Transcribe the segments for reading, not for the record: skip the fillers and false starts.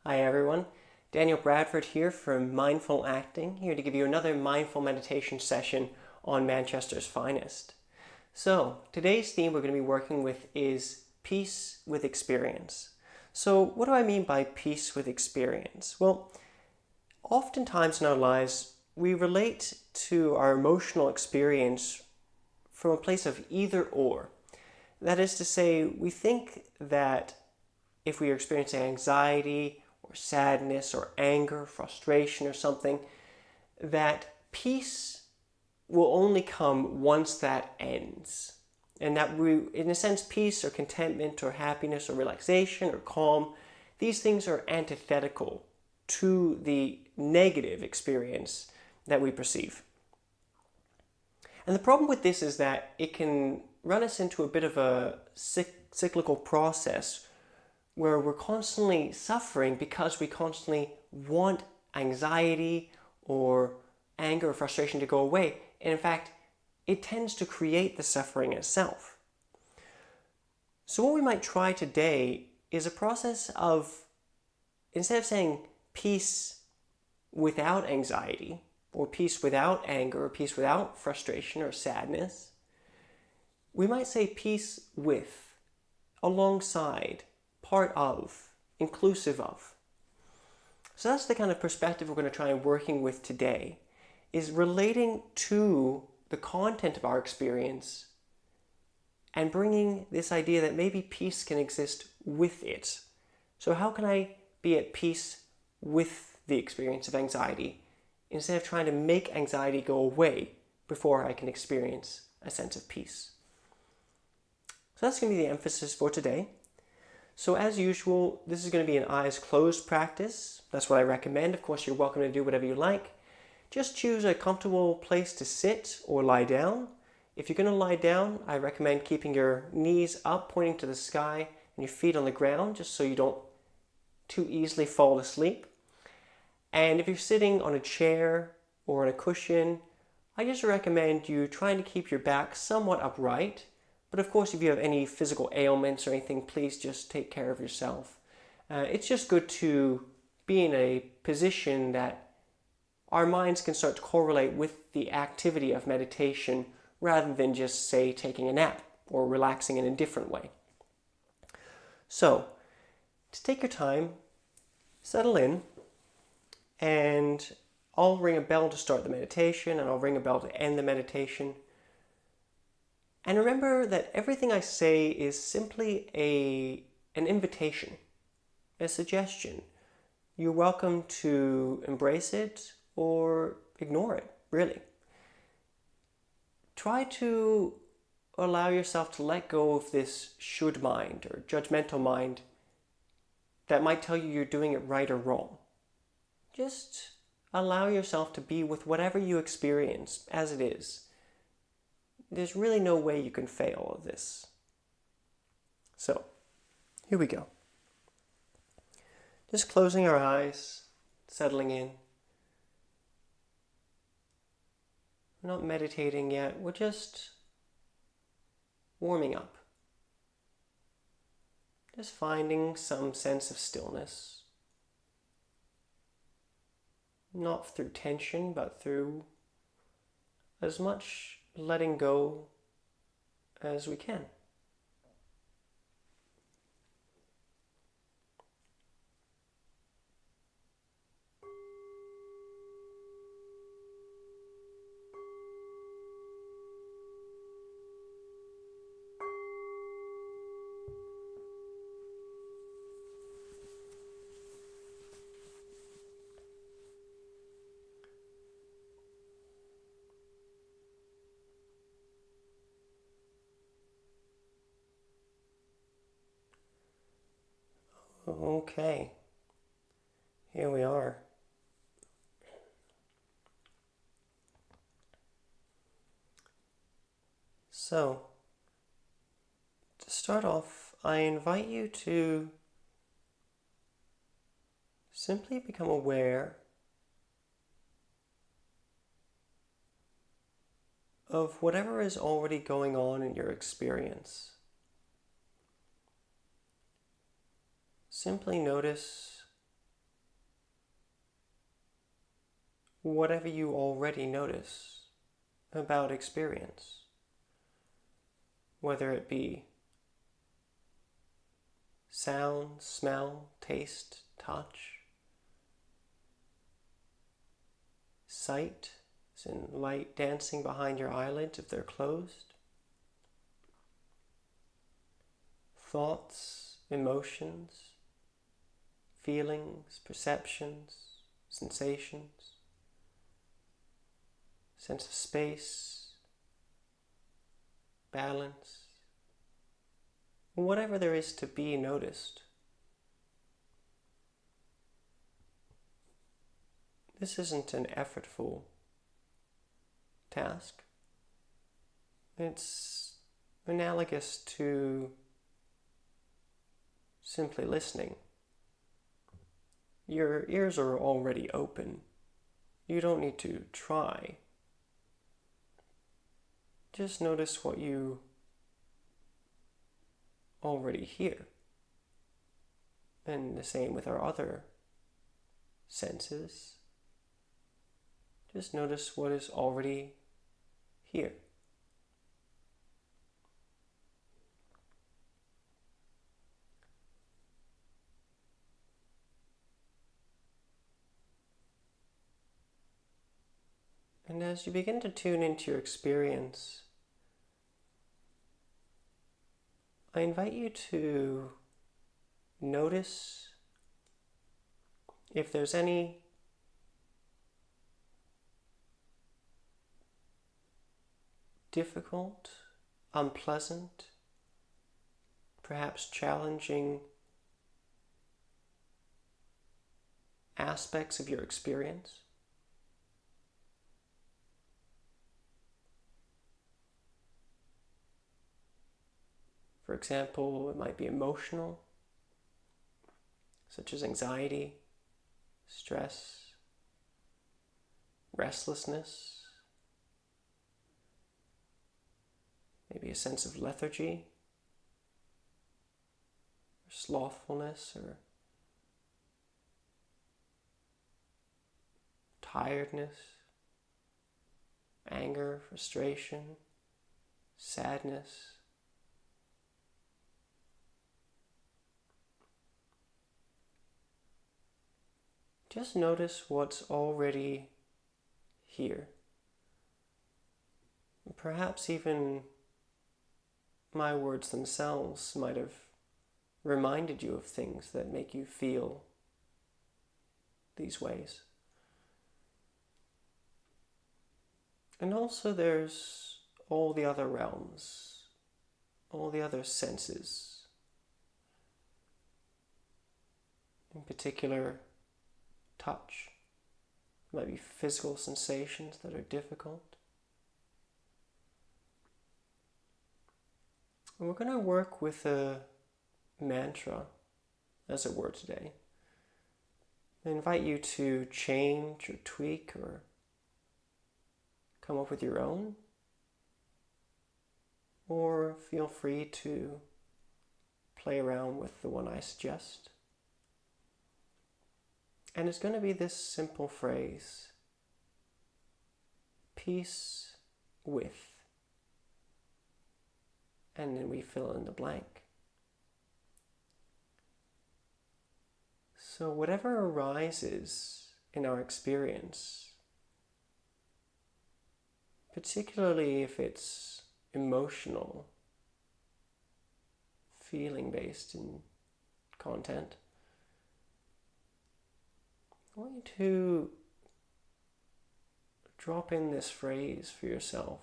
Hi everyone, Daniel Bradford here from Mindful Acting, here to give you another mindful meditation session on Manchester's finest. So, today's theme we're going to be working with is peace with experience. So, what do I mean by peace with experience? Well, oftentimes in our lives, we relate to our emotional experience from a place of either or. That is to say, we think that if we are experiencing anxiety or sadness or anger, frustration or something, that peace will only come once that ends. And that we, in a sense, peace or contentment or happiness or relaxation or calm, these things are antithetical to the negative experience that we perceive. And the problem with this is that it can run us into a bit of a cyclical process where we're constantly suffering because we constantly want anxiety or anger or frustration to go away. And in fact, it tends to create the suffering itself. So what we might try today is a process of, instead of saying peace without anxiety, or peace without anger, or peace without frustration or sadness, we might say peace with, alongside, part of, inclusive of. So that's the kind of perspective we're going to try and working with today, is relating to the content of our experience and bringing this idea that maybe peace can exist with it. So how can I be at peace with the experience of anxiety instead of trying to make anxiety go away before I can experience a sense of peace? So that's going to be the emphasis for today. So as usual, this is going to be an eyes closed practice. That's what I recommend. Of course, you're welcome to do whatever you like. Just choose a comfortable place to sit or lie down. If you're going to lie down, I recommend keeping your knees up, pointing to the sky, and your feet on the ground, just so you don't too easily fall asleep. And if you're sitting on a chair or on a cushion, I just recommend you trying to keep your back somewhat upright. But of course, if you have any physical ailments or anything, please just take care of yourself. It's just good to be in a position that our minds can start to correlate with the activity of meditation rather than just, say, taking a nap or relaxing in a different way. So, to take your time, settle in, and I'll ring a bell to start the meditation, and I'll ring a bell to end the meditation. And remember that everything I say is simply an invitation, a suggestion. You're welcome to embrace it or ignore it, really. Try to allow yourself to let go of this should mind or judgmental mind that might tell you you're doing it right or wrong. Just allow yourself to be with whatever you experience as it is. There's really no way you can fail at this. So, here we go. Just closing our eyes, settling in. We're not meditating yet, we're just warming up. Just finding some sense of stillness. Not through tension, but through as much letting go as we can. Okay, here we are. So, to start off, I invite you to simply become aware of whatever is already going on in your experience. Simply notice whatever you already notice about experience, whether it be sound, smell, taste, touch, sight, as in light dancing behind your eyelids if they're closed, thoughts, emotions, feelings, perceptions, sensations, sense of space, balance, whatever there is to be noticed. This isn't an effortful task. It's analogous to simply listening. Your ears are already open. You don't need to try. Just notice what you already hear. And the same with our other senses. Just notice what is already here. And as you begin to tune into your experience, I invite you to notice if there's any difficult, unpleasant, perhaps challenging aspects of your experience. For example, it might be emotional, such as anxiety, stress, restlessness, maybe a sense of lethargy, or slothfulness, or tiredness, anger, frustration, sadness. Just notice what's already here. Perhaps even my words themselves might have reminded you of things that make you feel these ways. And also there's all the other realms, all the other senses. In particular, touch. It might be physical sensations that are difficult. And we're going to work with a mantra, as it were, today. I invite you to change or tweak or come up with your own, or feel free to play around with the one I suggest. And it's going to be this simple phrase: peace with. And then we fill in the blank. So whatever arises in our experience, particularly if it's emotional, feeling-based in content, I want you to drop in this phrase for yourself,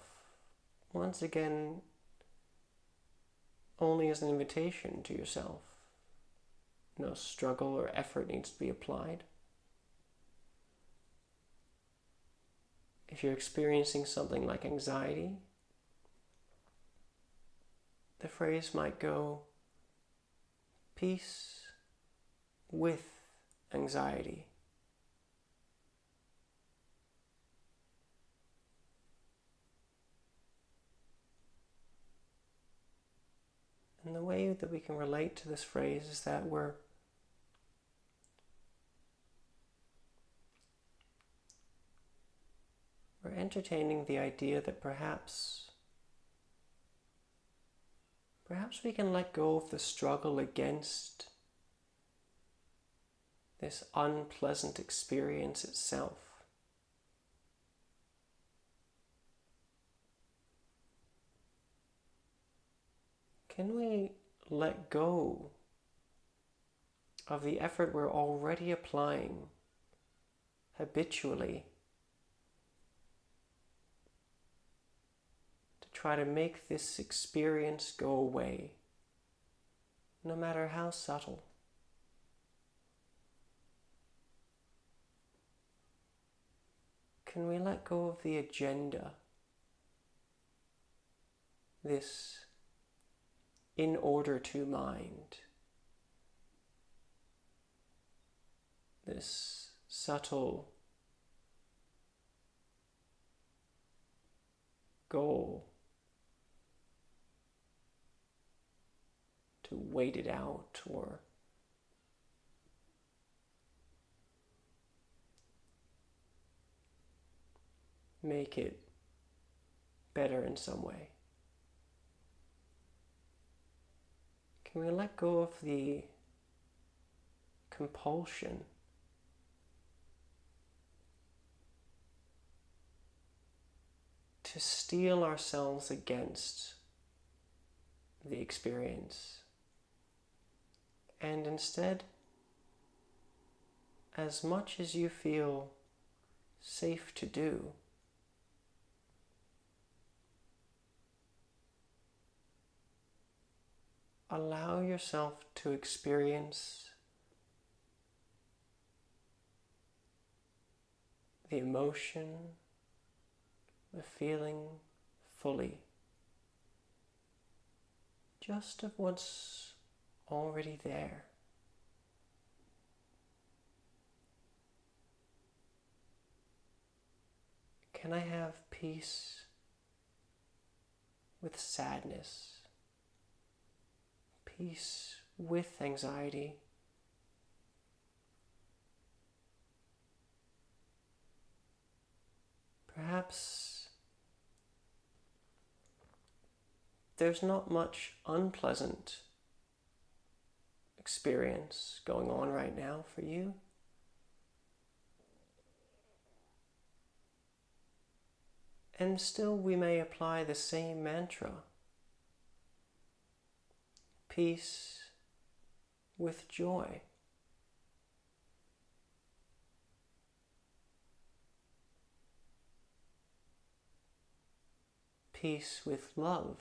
once again, only as an invitation to yourself. No struggle or effort needs to be applied. If you're experiencing something like anxiety, the phrase might go, peace with anxiety. And the way that we can relate to this phrase is that we're entertaining the idea that perhaps we can let go of the struggle against this unpleasant experience itself. Can we let go of the effort we're already applying habitually to try to make this experience go away, no matter how subtle? Can we let go of the agenda, this in order to mind, this subtle goal to wait it out or make it better in some way? Can we let go of the compulsion to steel ourselves against the experience, and instead, as much as you feel safe to do, allow yourself to experience the emotion, the feeling fully, just of what's already there. Can I have peace with sadness? Peace with anxiety? Perhaps there's not much unpleasant experience going on right now for you. And still we may apply the same mantra. Peace with joy. Peace with love.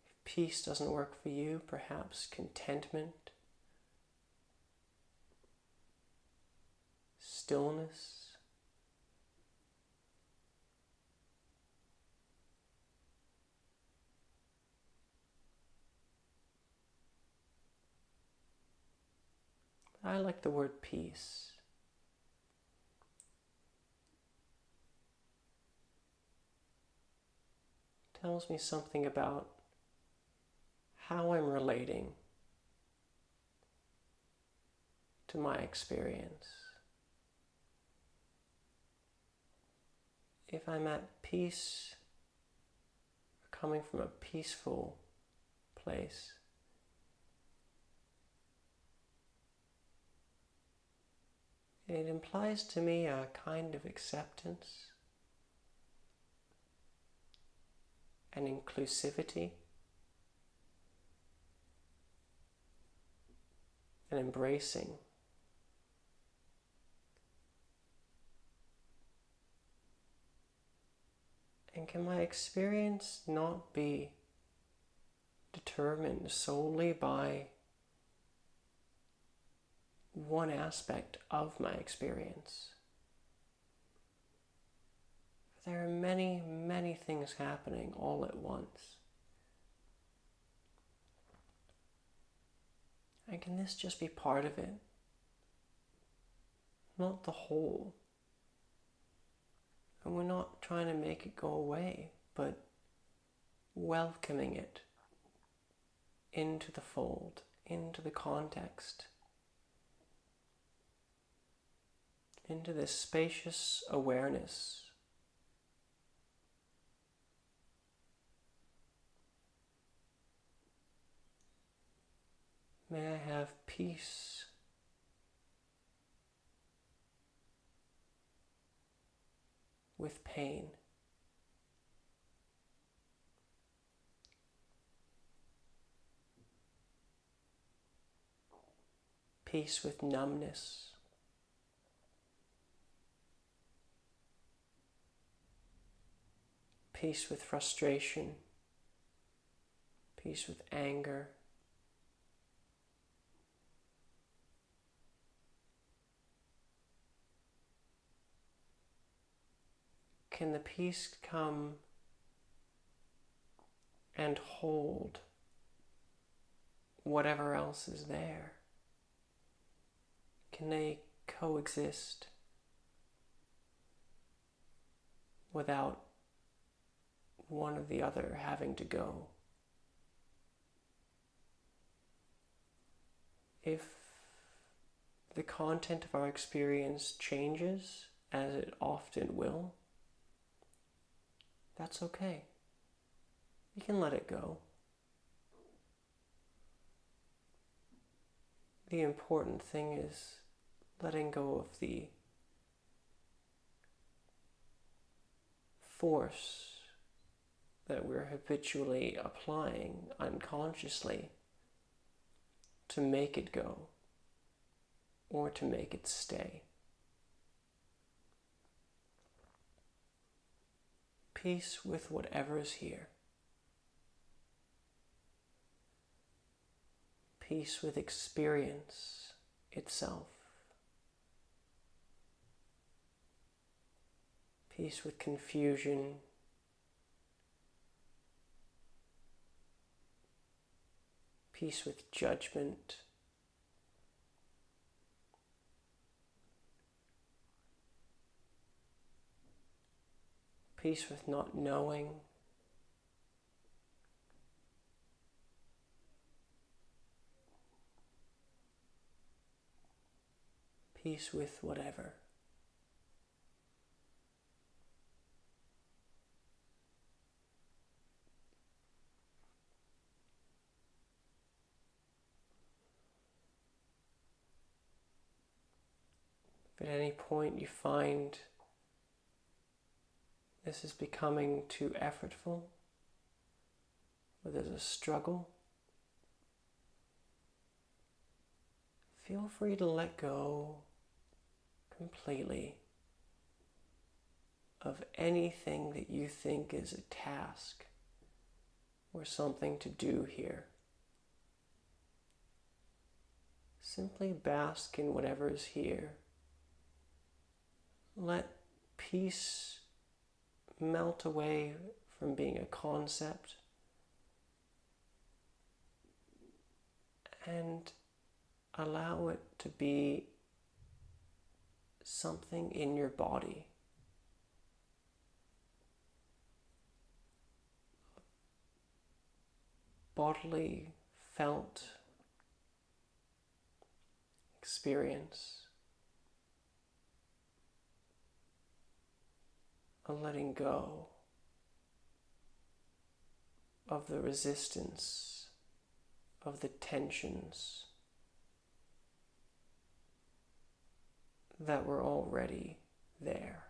If peace doesn't work for you, perhaps contentment, stillness. I like the word peace. It tells me something about how I'm relating to my experience. If I'm at peace, coming from a peaceful place, it implies to me a kind of acceptance and inclusivity and embracing. And can my experience not be determined solely by one aspect of my experience? There are many, many things happening all at once. And can this just be part of it? Not the whole. And we're not trying to make it go away, but welcoming it into the fold, into the context. into this spacious awareness. May I have peace with pain. Peace with numbness. Peace with frustration. Peace with anger. Can the peace come and hold whatever else is there? Can they coexist without one or the other having to go? If the content of our experience changes, as it often will, that's okay. We can let it go. The important thing is letting go of the force that we're habitually applying unconsciously to make it go or to make it stay. Peace with whatever is here. Peace with experience itself. Peace with confusion. Peace with judgment. Peace with not knowing. Peace with whatever. If at any point you find this is becoming too effortful, or there's a struggle, feel free to let go completely of anything that you think is a task or something to do here. Simply bask in whatever is here. Let peace melt away from being a concept and allow it to be something in your body. Bodily felt experience. A letting go of the resistance, of the tensions that were already there.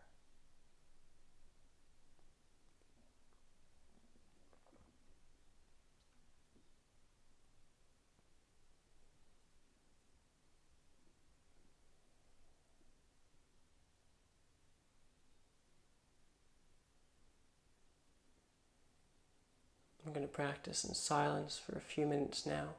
I'm going to practice in silence for a few minutes now.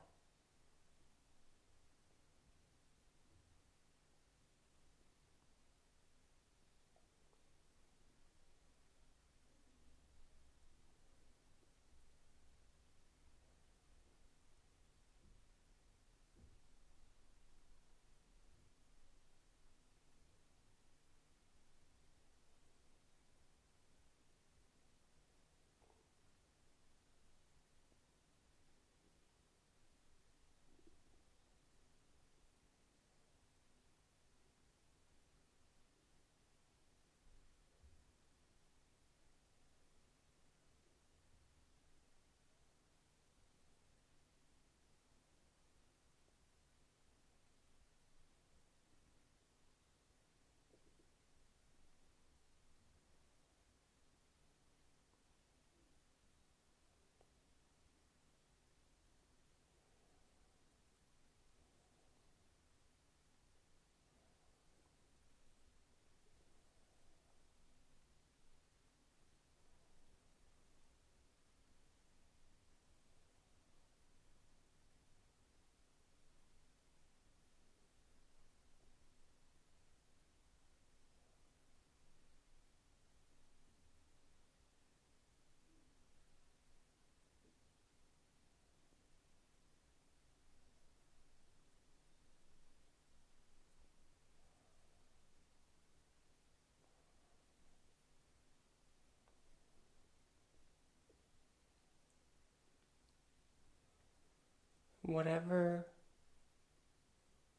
whatever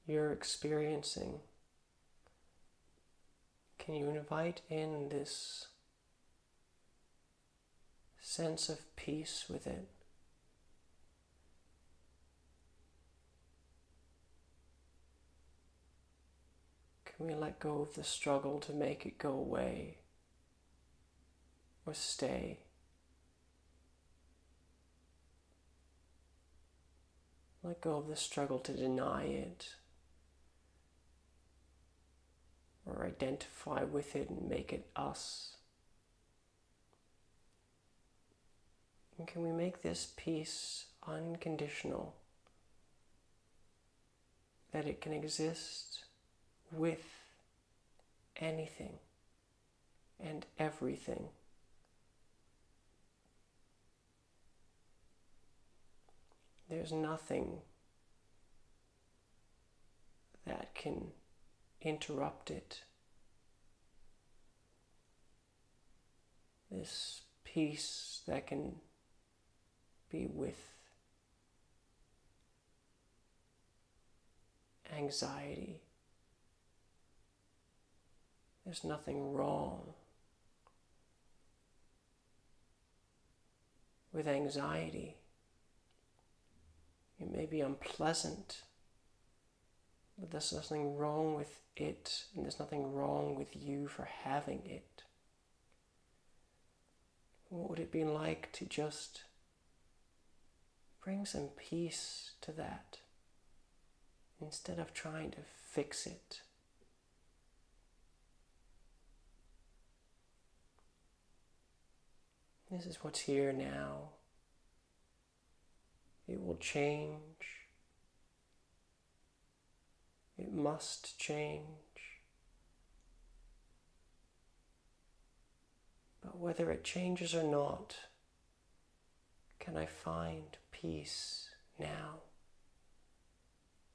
you're experiencing, can you invite in this sense of peace with it? Can we let go of the struggle to make it go away or stay? Let go of the struggle to deny it or identify with it and make it us. And can we make this peace unconditional, that it can exist with anything and everything? There's nothing that can interrupt it. This peace that can be with anxiety. There's nothing wrong with anxiety. It may be unpleasant, but there's nothing wrong with it, and there's nothing wrong with you for having it. What would it be like to just bring some peace to that instead of trying to fix it? This is what's here now. It will change. It must change. But whether it changes or not, can I find peace now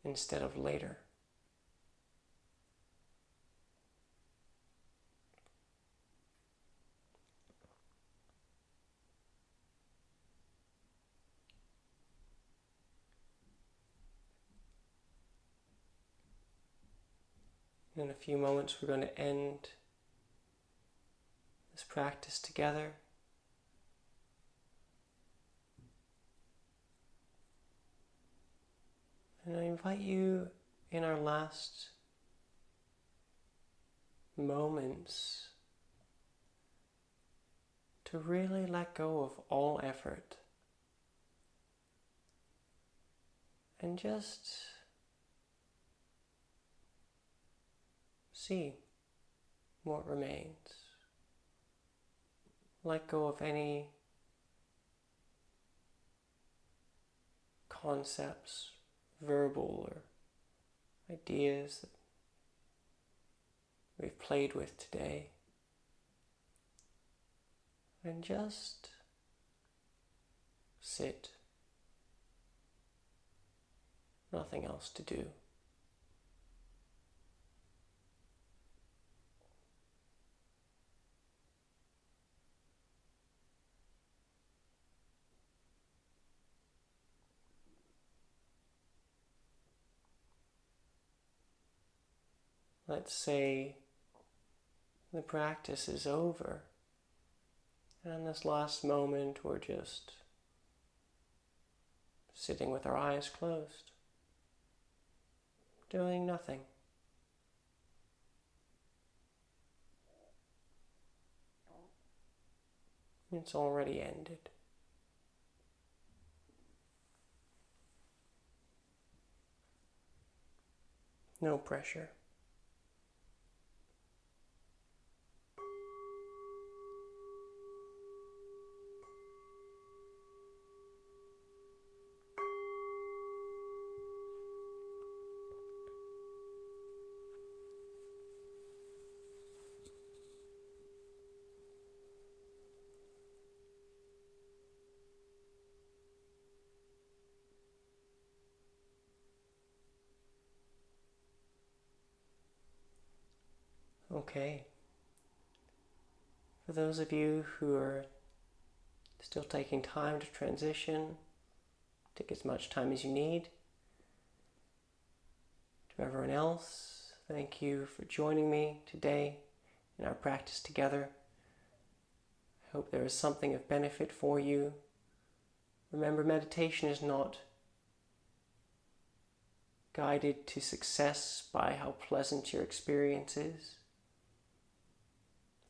instead of later? In a few moments, we're going to end this practice together. And I invite you in our last moments to really let go of all effort and just see what remains. Let go of any concepts, verbal or ideas that we've played with today. And just sit. Nothing else to do. Let's say the practice is over, and in this last moment we're just sitting with our eyes closed, doing nothing. It's already ended. No pressure. Okay. For those of you who are still taking time to transition, Take as much time as you need. To everyone else, thank you for joining me today in our practice together. I hope there is something of benefit for you. Remember, meditation is not guided to success by how pleasant your experience is.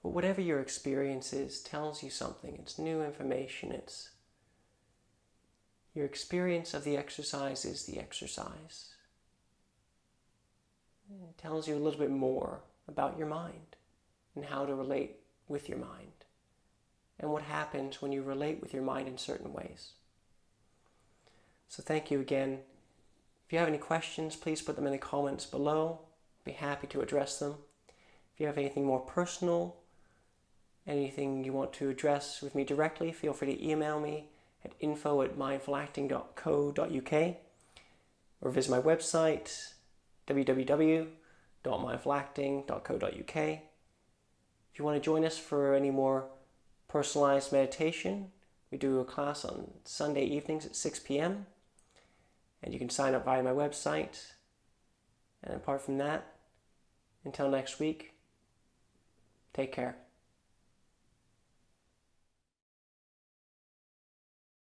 But whatever your experience is tells you something. It's new information. It's your experience of the exercise is the exercise. It tells you a little bit more about your mind and how to relate with your mind and what happens when you relate with your mind in certain ways. So thank you again. If you have any questions, please put them in the comments below. I'll be happy to address them. If you have anything more personal, anything you want to address with me directly, feel free to email me at info@mindfulacting.co.uk or visit my website www.mindfulacting.co.uk. If you want to join us for any more personalized meditation, we do a class on Sunday evenings at 6 p.m. and you can sign up via my website. And apart from that, until next week, take care.